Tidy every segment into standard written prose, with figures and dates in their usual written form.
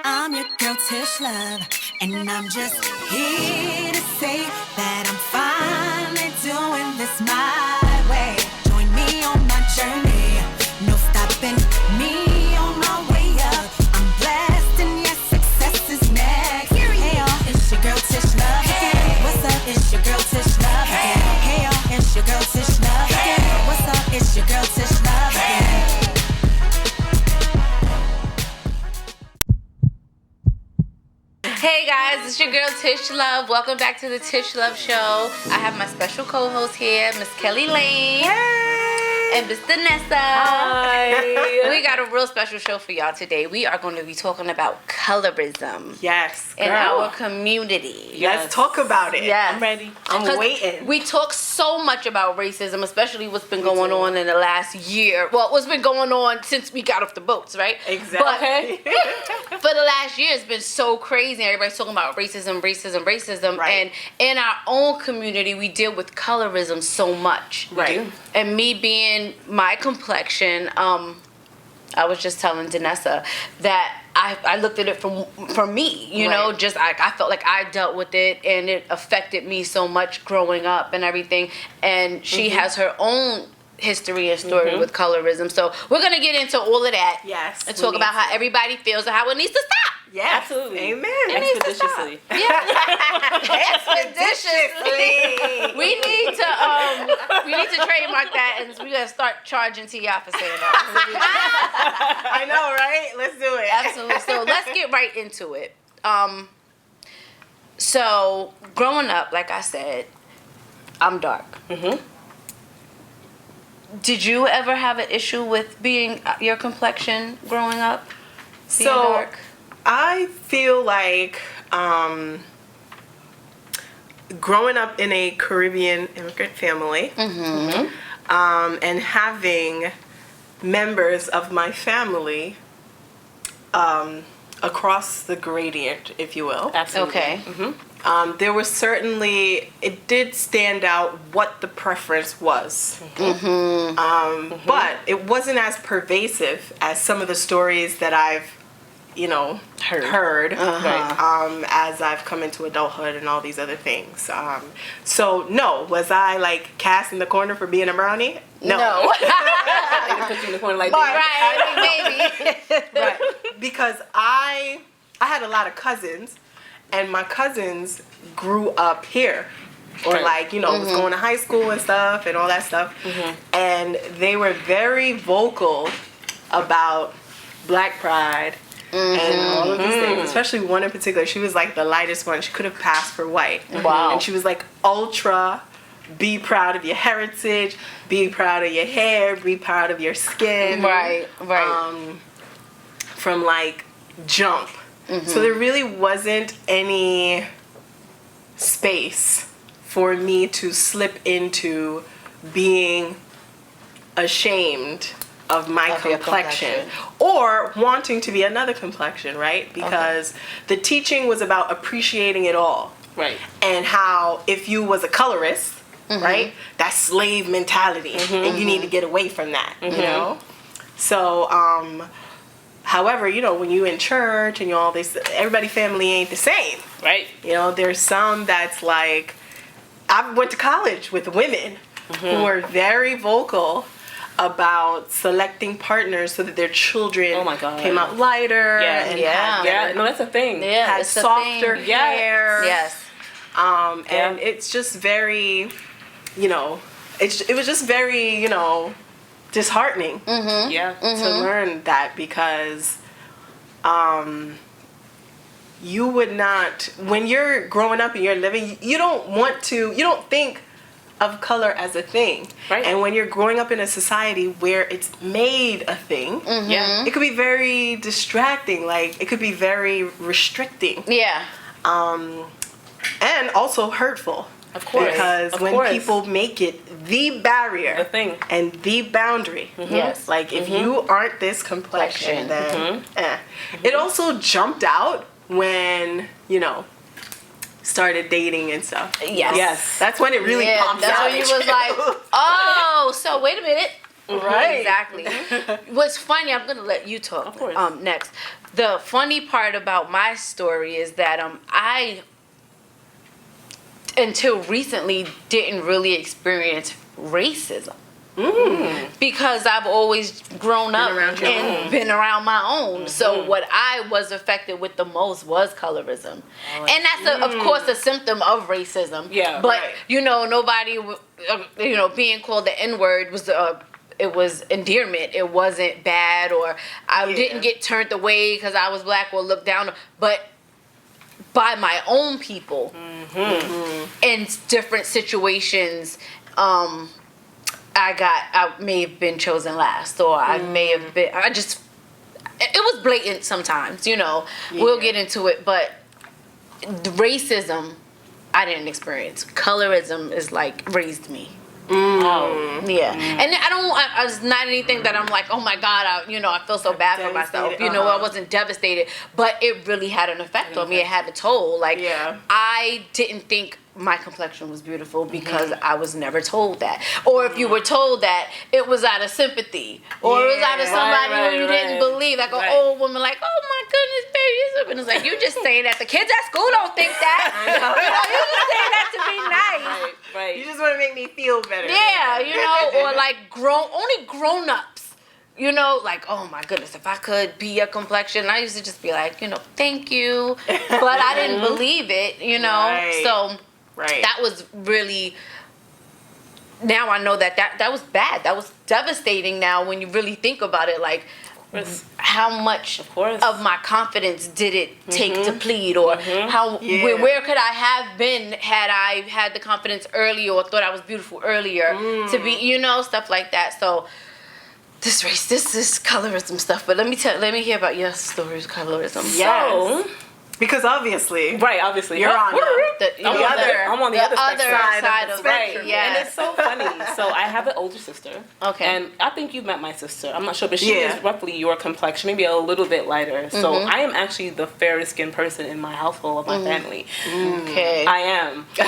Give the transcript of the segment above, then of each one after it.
I'm your girl Tish Luv, and I'm just here to say that I'm finally doing this my way. Join me on my journey, no stopping me on my way up. I'm blessed and yes, success is next. Hey y'all, it's your girl Tish Luv. Hey, what's up? It's your girl Tish Luv. Hey y'all, it's your girl Tish Luv. What's up? It's your girl Tish Luv. Hey guys, it's your girl Tish Luv. Welcome back to the Tish Luv Show. I have my special co-host here, Miss Keli Layne. And Miss Denessa. Hi. We got a real special show for y'all today. We are going to be talking about colorism. Yes, girl. In our community. Let's talk about it. Yes. I'm ready. I'm waiting. We talk so much about racism, especially what's been going on in the last year. Well, what's been going on since we got off the boats, right? Exactly. But for the last year, it's been so crazy. Everybody's talking about racism. Right. And in our own community, we deal with colorism so much. Right. And me being my complexion, I was just telling Denessa that I looked at it from me, you know, just I felt like I dealt with it and it affected me so much growing up and everything. And she has her own history and story with colorism. So we're going to get into all of that. Yes. And talk about how everybody feels and how it needs to stop. Yes. Absolutely. Amen. It needs to stop. Expeditiously. Expeditiously. We need to trademark that, and we gotta start charging T.I. for saying that. I know, right? Let's do it. Absolutely. So let's get right into it. So growing up, like I said, I'm dark. Did you ever have an issue with being your complexion growing up? Being dark? I feel like growing up in a Caribbean immigrant family and having members of my family across the gradient, if you will. Absolutely. Okay. There was certainly, it did stand out what the preference was. But it wasn't as pervasive as some of the stories that I've heard as I've come into adulthood and all these other things. So no, was I like cast in the corner for being a brownie? No. I put you in the corner like that. Right, maybe. Right. Because I had a lot of cousins, and my cousins grew up here. Or like, was going to high school and stuff and all that stuff. And they were very vocal about Black pride and all of these things, especially one in particular. She was like the lightest one. She could have passed for white. Wow. And she was like ultra, be proud of your heritage, be proud of your hair, be proud of your skin. Right. From like jump. So there really wasn't any space for me to slip into being ashamed of my complexion or wanting to be another complexion, right? Because the teaching was about appreciating it all. Right. And how if you was a colorist, right, that slave mentality, and you need to get away from that, you know? So, however, when you in church and all this, everybody's family ain't the same. Right. There's some that's like, I went to college with women who were very vocal about selecting partners so that their children came out lighter and had no, that's a thing. Yeah, had softer hair. Yes. And it's just very, it was just very, disheartening to learn that because you would not, when you're growing up and you're living, you don't think of color as a thing. Right. And when you're growing up in a society where it's made a thing, it could be very distracting. Like, it could be very restricting. Yeah. And also hurtful. Of course. Because when people make it the barrier, The thing. and the boundary, Yes. like if you aren't this complexion, then It also jumped out when, started dating and stuff. Yes. That's when it really pops that's out. when you was like, oh, so wait a minute. Right. Exactly. What's funny, I'm gonna let you talk. Of course. Next. The funny part about my story is that I until recently didn't really experience racism. Because I've always grown up and been around my own. So what I was affected with the most was colorism. And that's, of course, a symptom of racism. Yeah. But, nobody, being called the N-word was it was endearment. It wasn't bad, or I didn't get turned away because I was black or looked down. But by my own people in different situations, I may have been chosen last, or I may have been, it was blatant sometimes, we'll get into it, but racism, I didn't experience. Colorism is raised me. Yeah. And it's not anything that I'm like, oh my God, I feel so bad for myself. I wasn't devastated, but it really had an effect on me. It had a toll. I didn't think my complexion was beautiful because I was never told that. Or if you were told that, it was out of sympathy. Or it was out of somebody who you didn't believe. Like an old woman, like, oh my goodness, baby. And it's like, you just saying that. The kids at school don't think that. You just saying that to be nice. Right. You just want to make me feel better. Yeah, or only grown-ups. Oh my goodness, if I could be a complexion, I used to just be like, thank you. But I didn't believe it, Right. So right. that was really, now I know that was bad. That was devastating now when you really think about it. How much of my confidence did it take to plead, or where could I have been had I had the confidence earlier, or thought I was beautiful earlier to be, stuff like that. So this is colorism stuff. But let me hear about your story of colorism. Yes. Because obviously, you're on I'm on the other side of the spectrum. Right, yeah. And it's so funny. So I have an older sister. Okay. And I think you've met my sister. I'm not sure, but she is roughly your complexion, maybe a little bit lighter. So I am actually the fairest skinned person in my household of my family. Okay. I am. So,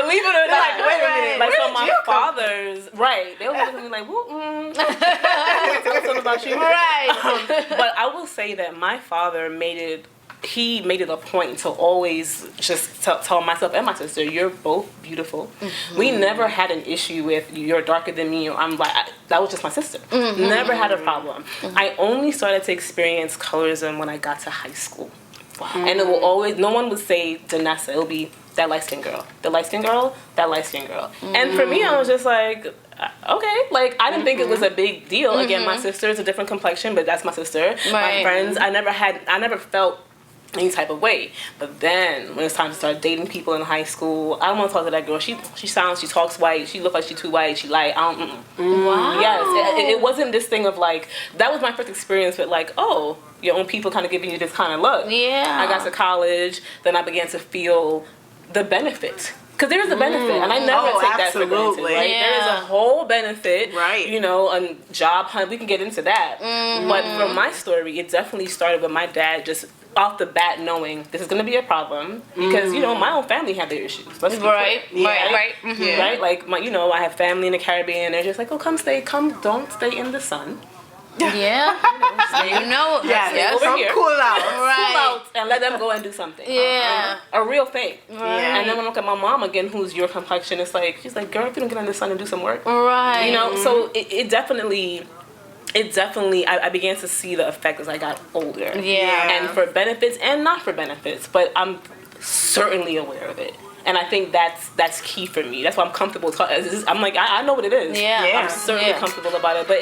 believe it or not. Wait a minute. So my father's they were looking at me like, tell us something about you. Right. But I will say that my father made it a point to always just tell myself and my sister, you're both beautiful. We never had an issue with you're darker than me, or I'm that was just my sister. Never had a problem. I only started to experience colorism when I got to high school. Wow. And it will always, no one would say Denessa, it'll be that light-skinned girl. The light-skinned girl, that light-skinned girl. And for me, I was just like, okay. I didn't think it was a big deal. Again, my sister is a different complexion, but that's my sister. Right. My friends, I never felt any type of way. But then when it's time to start dating people in high school, I don't want to talk to that girl. She talks white, she looks like she's too white, she light. Wow. Yes, it wasn't this thing of that was my first experience with your own people kind of giving you this kind of look. Yeah. I got to college, then I began to feel the benefit. Because there is a benefit, and I never take that for granted. Right? Yeah. There is a whole benefit, right? A job hunt. We can get into that. But from my story, it definitely started with my dad just off the bat knowing this is going to be a problem because my own family have their issues. Let's be right. clear. Right. Right. Like I have family in the Caribbean. They're just like, oh, don't stay in the sun. Yeah. Yes. Over here. Cool out. Right. Cool out and let them go and do something. Yeah. A real thing. Right. And then when I look at my mom again, who's your complexion, it's like, she's like, girl, if you don't get in the sun and do some work. Right. So it definitely, I began to see the effect as I got older. Yeah. And for benefits and not for benefits, but I'm certainly aware of it. And I think that's key for me. That's why I'm comfortable. I'm like, I know what it is. Yeah. I'm certainly comfortable about it. But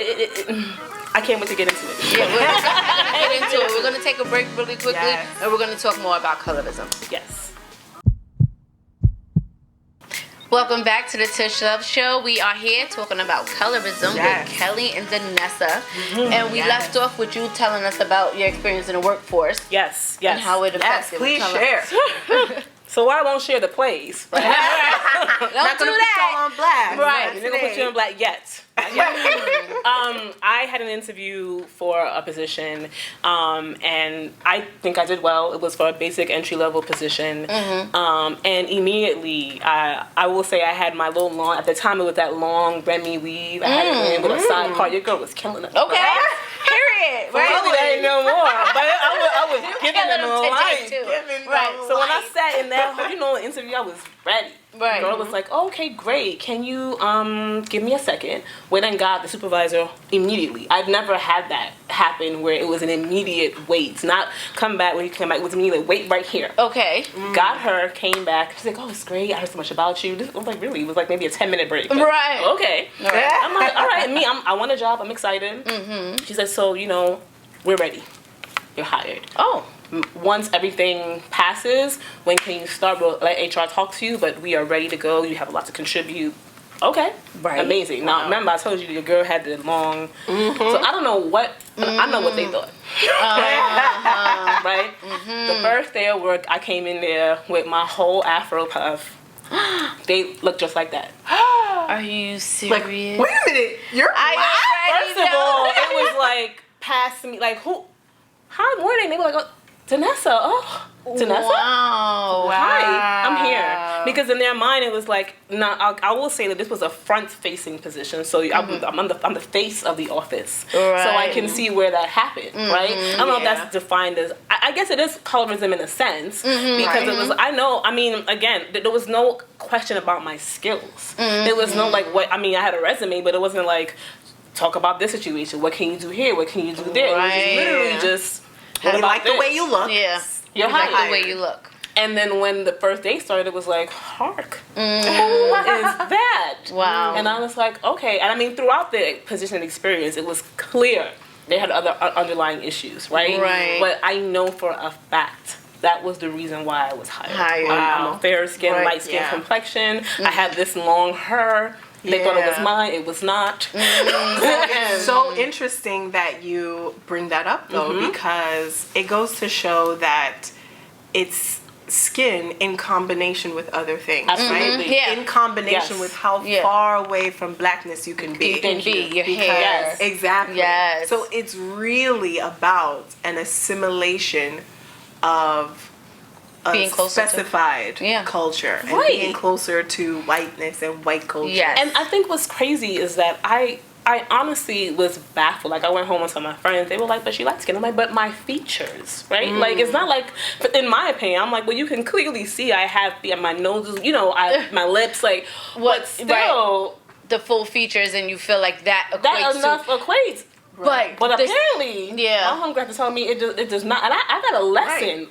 I can't wait to get into it. Yeah, we're gonna get into it. We're gonna take a break really quickly, and we're gonna talk more about colorism. Yes. Welcome back to the Tish Luv Show. We are here talking about colorism with Keli and Denessa. And we left off with you telling us about your experience in the workforce. Yes. And how it affected please share. so I won't share the plays. Right? Don't Not do gonna put that. y'all on blast. Right. You're gonna put you in black yet. I had an interview for a position, and I think I did well. It was for a basic entry-level position, and immediately, I will say I had my little long, at the time it was that long Remy weave. I had it in with a side part. Your girl was killing it. Okay. Period. Right? Right. They ain't no more. But I was giving them a life. Too. Right. So when I sat in that, interview, I was ready. Right. The girl was like, oh, okay, great. Can you give me a second? Went and got the supervisor immediately. I've never had that happen where it was an immediate wait. Not come back when you come back. It was immediate wait right here. Okay. Got her, came back. She's like, oh, it's great. I heard so much about you. I was like, really? It was like maybe a 10-minute break. Like, Right. Okay. Right. I'm like, all right. I want a job. I'm excited. She said, so, we're ready. You're hired. Oh. Once everything passes, when can you start? We'll let HR talk to you, but we are ready to go. You have a lot to contribute. Okay. Right. Amazing. Now, remember, I told you your girl had the long... So I don't know what... I know what they thought. Right? The first day of work, I came in there with my whole afro puff. They look just like that. Are you serious? Like, wait a minute. You're First of all, it was like, past me, like, who? Hi, morning. They were like, oh, Denessa. Oh, Denessa? Wow. Hi, I'm here. Because in their mind, it was like, I will say that this was a front-facing position. So I'm the face of the office. Right. So I can see where that happened, right? I don't know if that's defined as, I guess it is colorism in a sense. Because it was, again, there was no question about my skills. There was no I had a resume, but it wasn't like, talk about this situation. What can you do here? What can you do there? Right. It was literally just, They like the way you look. Yeah. You're You like hired. the way you look. And then when the first day started, it was like, hark. Who is that? Wow. And I was like, okay. And throughout the position and experience, it was clear they had other underlying issues, right? Right. But I know for a fact that was the reason why I was hired. Wow. I'm a fair skin, Right. light skin Yeah. complexion. I had this long hair. They thought it was Yeah. mine. It was not. It's so interesting that you bring that up, though, because it goes to show that it's skin in combination with other things, Absolutely. right? Yeah. In combination Yes. with how Yeah. far away from blackness you can be. You can be your Because- hair. Yes. Exactly. Yes. So it's really about an assimilation of a Being closer to- specified Yeah. culture and Right. being closer to whiteness and white culture. Yes. And I think what's crazy is that I honestly was baffled. Like, I went home and told my friends, they were like, but she light skin. I'm like, but my features, right? Like, it's not like, but in my opinion, I'm like, well, you can clearly see I have my nose, my lips, like, What- but still, the full features, and you feel like that equates that enough equates. But this- apparently, yeah. my homegirl had to tell me it does not. And I got a lesson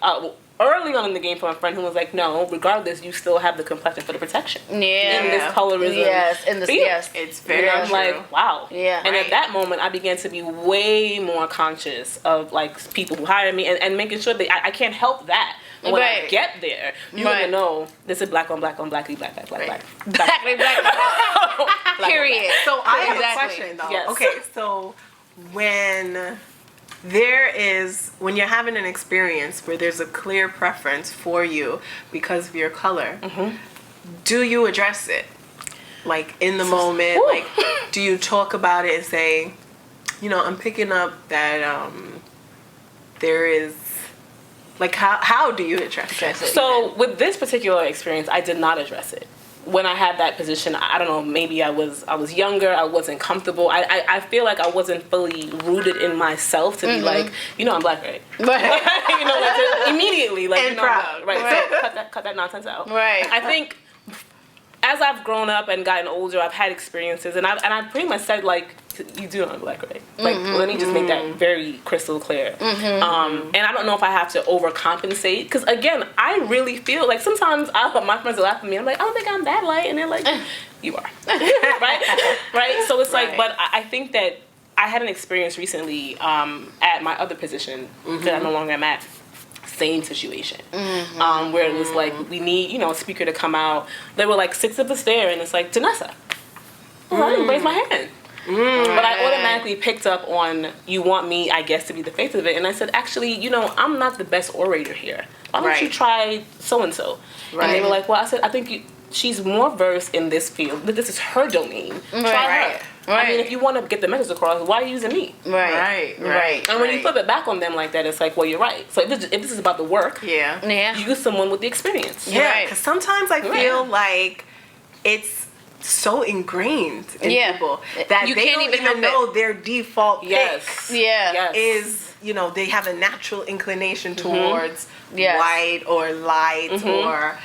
early on in the game from a friend who was like, no, regardless, you still have the complexion for the protection. Yeah. In this colorism. Yes, in this, field. yes. It's very I'm true. like, wow. Yeah. And Right. at that moment, I began to be way more conscious of like people who hire me and making sure that I can't help that. When I Right. get there, you're Right. gonna know this is black on black on blacky, black, black, black, black. Black, black, period. So I have a Exactly. question though. Yes. Okay, so when you're having an experience where there's a clear preference for you because of your color, do you address it? Like in the moment, like do you talk about it and say, I'm picking up that there is, like how do you address it? So with this particular experience, I did not address it. When I had that position, I don't know, maybe I was younger, I wasn't comfortable. I feel like I wasn't fully rooted in myself to be like, I'm black, right? Right. Immediately, like, And proud. right? Right. So cut that nonsense out. Right. I think as I've grown up and gotten older, I've had experiences, and I pretty much said like, you do know I'm black, right? Like, let me just make that very crystal clear. And I don't know if I have to overcompensate, because again, I really feel like sometimes my friends will laugh at me. I'm like, I don't think I'm that light, and they're like, you are, right? So it's like, Right. but I think that I had an experience recently at my other position that I no longer am at. Same situation, where it was like, we need, a speaker to come out. There were like 6 of us there, and it's like, Denessa. Well, I didn't raise my hand. But I automatically picked up on, you want me, I guess, to be the face of it. And I said, actually, you know, I'm not the best orator here. Why don't you try so-and-so? Right. And they were like, well, I said, I think she's more versed in this field. This is her domain. Try her. Right. I mean, if you want to get the message across, why are you using me? Right. And when you flip it back on them like that, it's like, well, you're right. So if this is about the work, use someone with the experience. Yeah, because sometimes I feel like it's so ingrained in people that you they can't don't even know their default pick is, you know, they have a natural inclination towards white or light or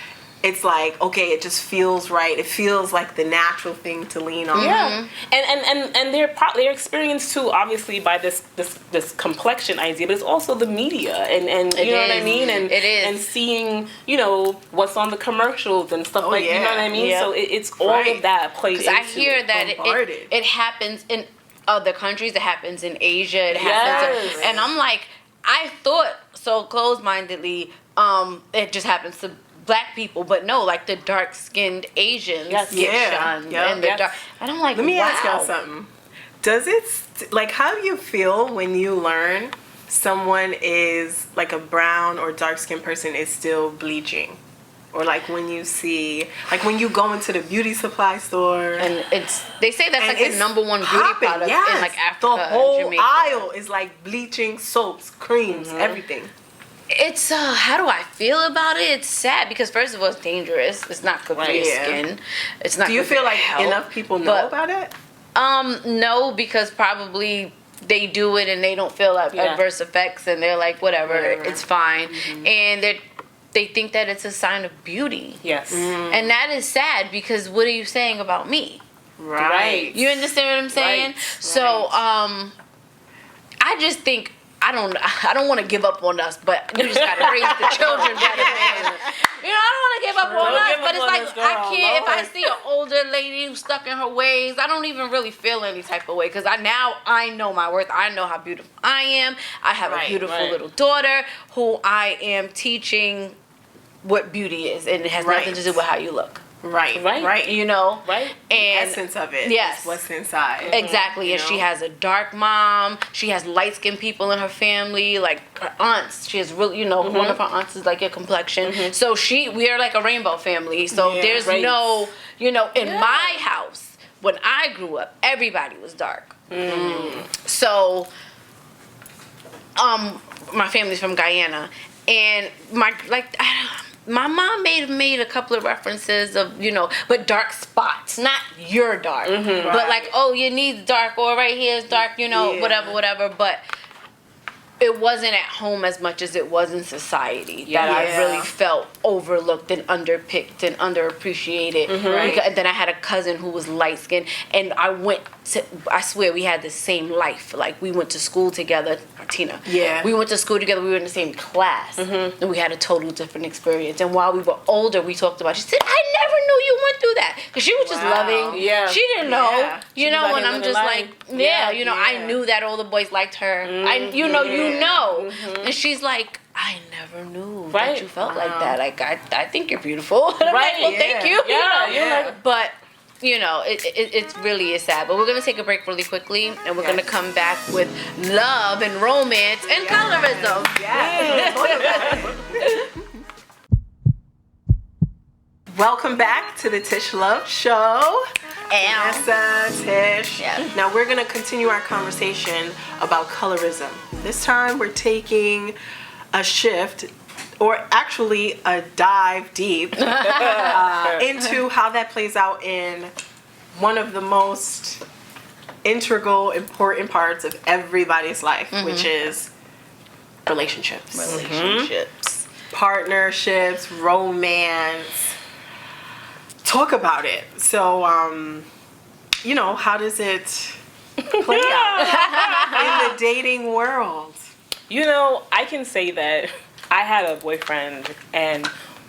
it's like, okay, it just feels right. It feels like the natural thing to lean on. Yeah, and they're experienced too, obviously, by this complexion idea, but it's also the media and you know what I mean, and and seeing, you know, what's on the commercials and stuff like, you know what I mean. So it's all of that plays into. I hear that it happens in other countries. It happens in Asia. It happens, and I'm like, I thought so closed-mindedly. It just happens to Black people, but no, like the dark-skinned Asians get shunned, and the dark. And I'm like, let me ask y'all something. Does it like, how do you feel when you learn someone is like a brown or dark-skinned person is still bleaching, or like when you see, like when you go into the beauty supply store and they say that's like the number one beauty product in like Africa. The whole Jamaica. aisle is like bleaching soaps, creams, everything. It's how do I feel about it? It's sad because first of all, it's dangerous. It's not good for your skin. It's not. Do you good for feel your like health. enough people know about it? No, because probably they do it and they don't feel like adverse effects, and they're like, whatever, it's fine, and they think that it's a sign of beauty. Yes, and that is sad because what are you saying about me? Right. You understand what I'm saying? Right. So, I just think. I don't want to give up on us, but you just gotta raise the children better, man. You know, I don't want to give up on us, but it's like I can't. If I see an older lady who's stuck in her ways, I don't even really feel any type of way because I know my worth. I know how beautiful I am. I have a beautiful little daughter who I am teaching what beauty is, and it has nothing to do with how you look. Right. You know, and the essence of it. Yes, is what's inside. Exactly. And she has a dark mom. She has light skinned people in her family, like her aunts. She has really, you know, one of her aunts is like your complexion. So we are like a rainbow family. So there's no, you know, in my house when I grew up, everybody was dark. So, my family's from Guyana, and my mom made a couple of references of, you know, but dark spots, not your dark, but like, oh, your knees dark, or right here is dark, you know, whatever. But it wasn't at home as much as it was in society that I really felt overlooked and underpicked and underappreciated. And then I had a cousin who was light skinned, and I swear we had the same life. Like we went to school together, Martina. We went to school together. We were in the same class, and we had a total different experience. And while we were older, we talked about. She said, "I never knew you went through that," because she was just loving. She didn't know, you know. And I'm just like, you know, I knew that all the boys liked her. You know, and she's like, I never knew that you felt like that. Like I think you're beautiful. And I'm like, well, thank you. But you know, it really is sad. But we're gonna take a break really quickly, and we're gonna come back with love and romance and colorism. Welcome back to the Tish Luv Show. Denessa, Tish. Now we're going to continue our conversation about colorism. This time we're taking a shift, or actually a dive deep, into how that plays out in one of the most integral, important parts of everybody's life, which is relationships. Partnerships, romance. Talk about it. So, you know, how does it play out in the dating world? You know, I can say that I had a boyfriend, and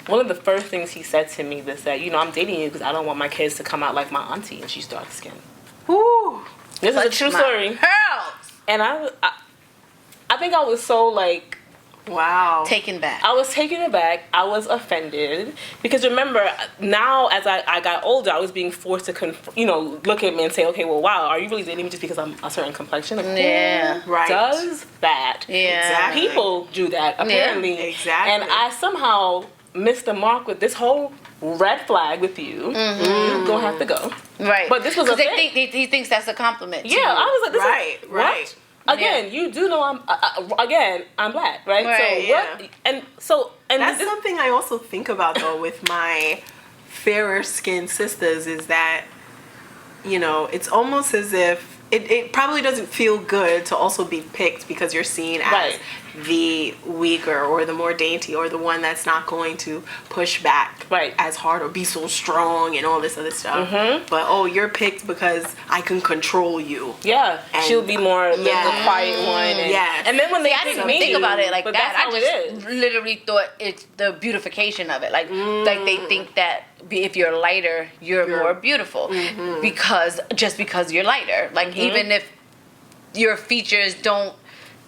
one of the first things he said to me was that, you know, I'm dating you because I don't want my kids to come out like my auntie, and she's dark skinned. Woo! This is a true story. Pearls. And I think I was so like Wow. Taken back. I was taken aback. I was offended because remember now as I got older, I was being forced to look at me and say, okay, well, wow, are you really dating me just because I'm a certain complexion? Like, Yeah. who Right. does that? Yeah. Exactly. People do that apparently. Yeah, exactly. And I somehow missed the mark with this whole red flag with you. You're gonna have to go. Right. But this was a thing. He thinks that's a compliment. To Yeah, you. I was like, this Right, is right. what? Again, you do know I'm I'm black, right? Right, so yeah. what? And That's something I also think about though with my fairer skinned sisters is that, it's almost as if it probably doesn't feel good to also be picked because you're seen as Right. the weaker or the more dainty or the one that's not going to push back Right. as hard or be so strong and all this other stuff. Mm-hmm. But you're picked because I can control you. Yeah, And- she'll be more the Yeah. quiet one. And, Yes. and then when they I didn't pick me, think about it like but that. That's how I it is. just literally thought it's the beautification of it. Like they think that if you're lighter, you're more beautiful because you're lighter. Like even if your features don't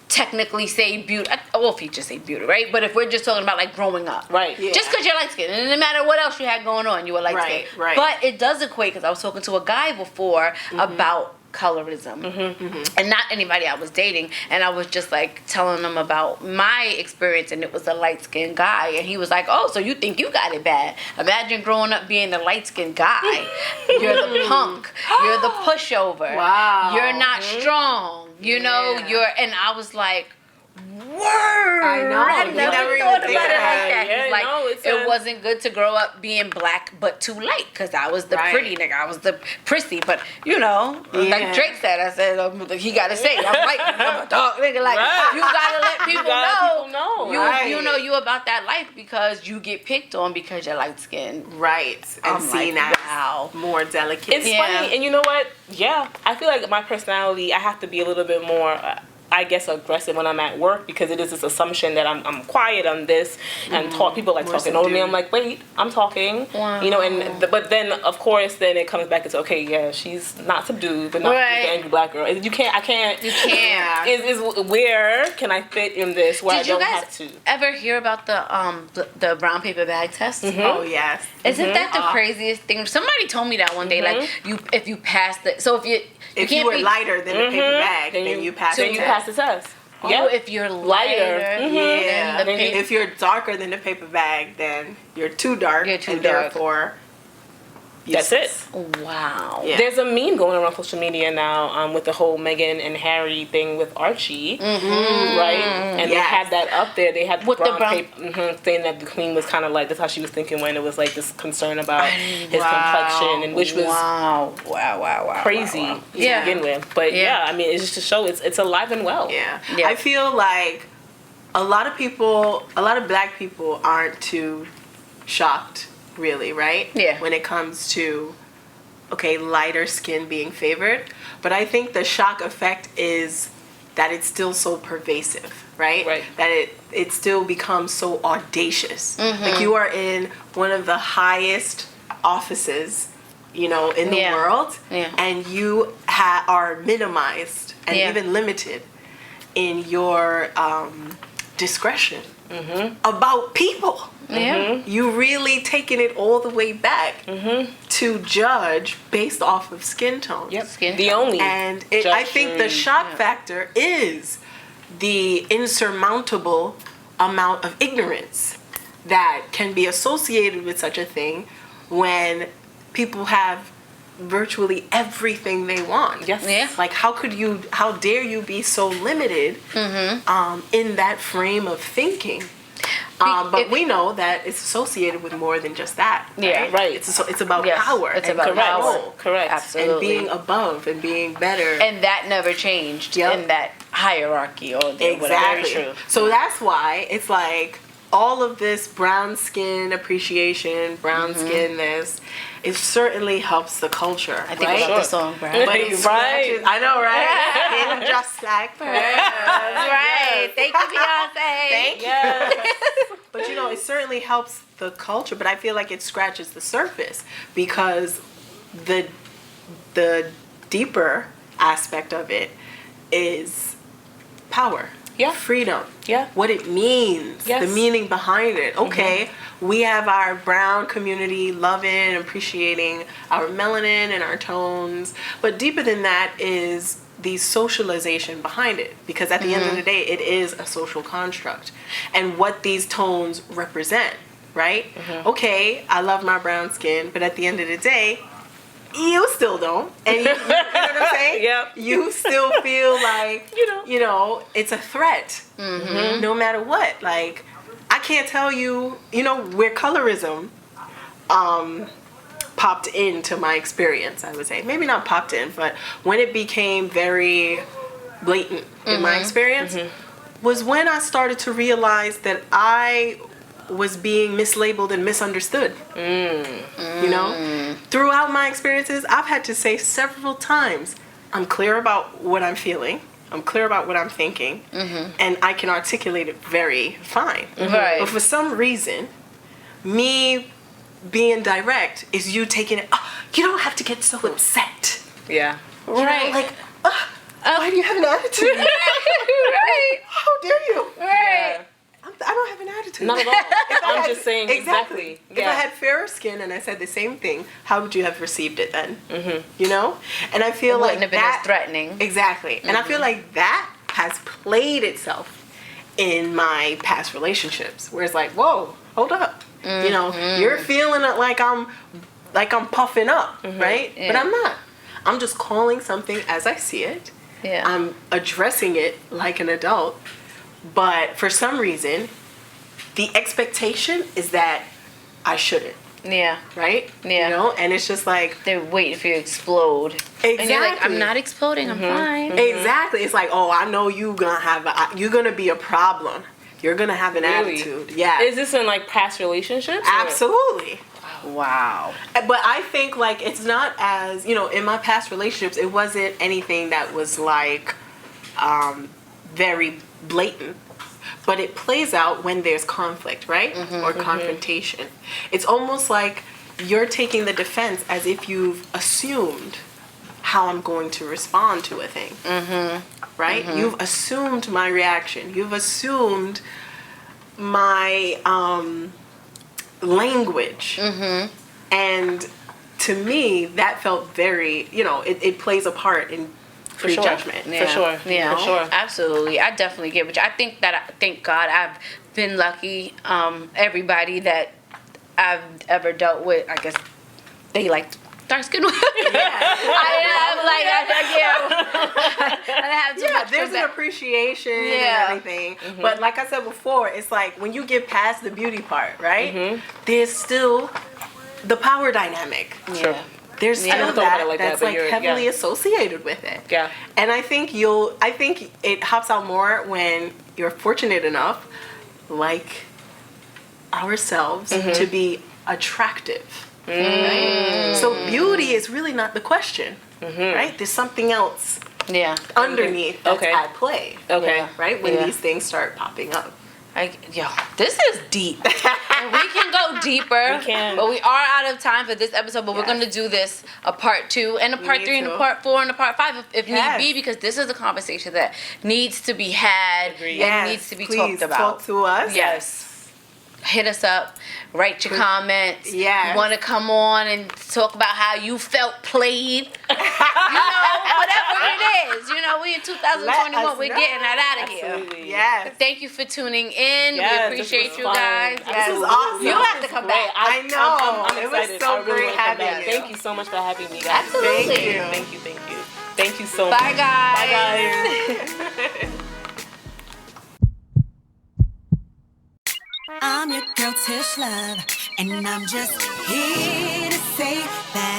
technically say beauty, all features say beauty, right? But if we're just talking about like growing up, Right. Yeah. just because you're light skinned, and no matter what else you had going on, you were light skinned. Right. But it does equate because I was talking to a guy before about colorism, and not anybody I was dating, and I was just like telling him about my experience, and it was a light skinned guy, and he was like, "Oh, so you think you got it bad? Imagine growing up being the light skinned guy. You're the punk. You're the pushover. Wow. You're not strong. Yeah. And I was like, word. I know. I You never never even thought think about it about like it. that. Yeah, He's like, no, it's it wasn't good to grow up being black but too light because I was the Right. pretty nigga. I was the prissy. But Yeah. like Drake said, I said he gotta say I'm white. I'm a dark nigga. Like Right. you gotta let people know. Right. You know you about that life because you get picked on because you're light skinned. Right. And I'm seen like, as wow. more delicate. It's Yeah. funny, and you know what? Yeah, I feel like my personality, I have to be a little bit more, I guess, aggressive when I'm at work because it is this assumption that I'm quiet on this and talk. People like More talking over me. subdued. I'm like, wait, I'm talking. Wow. But then of course then it comes back. It's okay. Yeah, she's not subdued, but not Right. just the angry black girl. You can't. I can't. You can't. Yeah. Where can I fit in this? Where Did I you don't guys have to. ever hear about the brown paper bag test? Oh, yes. Isn't that the craziest thing? Somebody told me that one day. Like if you pass the If you can't were be lighter than the paper bag, then you pass Then the you test. pass the test. Oh, Yeah. if you're lighter, Yeah. than the paper. If you're darker than the paper bag, then you're too dark. You're too and dark. Therefore, That's it. useless. Wow. Yeah. There's a meme going around social media now with the whole Meghan and Harry thing with Archie, right? And they Yes. had that up there. They had With the brown- paper saying that the Queen was kind of like, that's how she was thinking when it was like this concern about his Wow. complexion, and which was wow. crazy wow. to Yeah. begin with. But Yeah. I mean, it's just to show it's alive and well. Yeah. Yeah. I feel like a lot of black people aren't too shocked, really, right? Yeah. When it comes to, lighter skin being favored. But I think the shock effect is that it's still so pervasive, right? Right. That it still becomes so audacious. Mm-hmm. Like you are in one of the highest offices, in the Yeah. world, Yeah. and you are minimized and Yeah. even limited in your discretion about people. Yeah. You really taking it all the way back to judge based off of skin tone. Yep. Skin The tone. only. And I think the shock factor is the insurmountable amount of ignorance that can be associated with such a thing when people have virtually everything they want. Yes. Yeah. Like how dare you be so limited in that frame of thinking? But we know that it's associated with more than just that. Yeah, right. It's about Yes, power. it's and about control power. Correct. Absolutely. And being above and being better. And that never changed Yep. in that hierarchy or whatever. Exactly. Very true. So that's why it's like all of this brown skin appreciation, brown skinness, it certainly helps the culture. I think right? about the song, Brown. But it Right. scratches, I know, right? Skin just like That's right. Thank you, Beyonce. Thank you. Yes. But it certainly helps the culture, but I feel like it scratches the surface because the deeper aspect of it is power. Yeah. freedom, Yeah. what it means, Yes. the meaning behind it. Okay, we have our brown community loving, appreciating our melanin and our tones, but deeper than that is the socialization behind it, because at the end of the day, it is a social construct, and what these tones represent, right? Okay, I love my brown skin, but at the end of the day, you still don't, and you know what I'm saying? Yep. You still feel like You know. it's a threat, no matter what. Like, I can't tell you, where colorism popped into my experience, I would say. Maybe not popped in, but when it became very blatant in my experience was when I started to realize that I was being mislabeled and misunderstood. Throughout my experiences, I've had to say several times, I'm clear about what I'm feeling, I'm clear about what I'm thinking, and I can articulate it very fine. Right. But for some reason, me being direct is you taking it, you don't have to get so upset. Yeah. Right. Like, why do you have an attitude? Right. How dare you? Right. I don't have an attitude. Not at all. I'm just saying exactly. If I had fairer skin and I said the same thing, how would you have received it then? And I feel like Wouldn't have been that as threatening. Exactly. And I feel like that has played itself in my past relationships, where it's like, whoa, hold up. You're feeling it like I'm puffing up, right? Yeah. But I'm not. I'm just calling something as I see it. Yeah. I'm addressing it like an adult. But for some reason, the expectation is that I shouldn't, Yeah. right? Yeah. And it's just like, They're waiting for you to explode. exactly. And you're like, I'm not exploding, I'm fine. Exactly. It's like, oh, I know you're gonna be a problem. You're gonna have an Really? attitude. Yeah. Is this in like past relationships? or- Absolutely. Wow. But I think like it's not as, in my past relationships, it wasn't anything that was like very blatant. But it plays out when there's conflict, right? Or confrontation. It's almost like you're taking the defense as if you've assumed how I'm going to respond to a thing. Right? You've assumed my reaction. You've assumed my language. And to me, that felt very, it plays a part in prejudgment. Yeah. For sure. Yeah. For sure. Absolutely. I definitely get what you. I think that, thank God, I've been lucky. Everybody that I've ever dealt with, I guess they like dark skin. I have too much for there's an that. appreciation Yeah. and everything. But like I said before, it's like when you get past the beauty part, right? There's still the power dynamic. Sure. There's Yeah. I still never thought about that it like that's that, but like you're- heavily yeah. associated with it. Yeah. And I think it hops out more when you're fortunate enough, like ourselves, to be attractive. Right? So beauty is really not the question, right? There's something else Yeah. underneath that's Okay. at play. Okay. Yeah. Right? When Yeah. these things start popping up. This is deep. And we can go deeper. We can. But we are out of time for this episode. But we're Yes. going to do this a part 2 and a part need 3 and a to. part 4 and a part 5 if Yes. need be, because this is a conversation that needs to be had Agreed. and needs to be please talked about. talk to us. Yes. Hit us up. Write your comments. Yes. You want to come on and talk about how you felt played. Whatever it is. We in 2021. Let us We're know. getting that out of here. Absolutely. Yes. Thank you for tuning in. Yes, we this appreciate was you fun. guys. This was awesome. You have to come back. I know. I'm It was excited. so I really great wanna come having back. you. Thank you so much for having me, guys. Absolutely. Thank you. Thank you. Thank you. Thank you so much. Bye, guys. Bye, guys. I'm your girl Tish Luv, and I'm just here to say that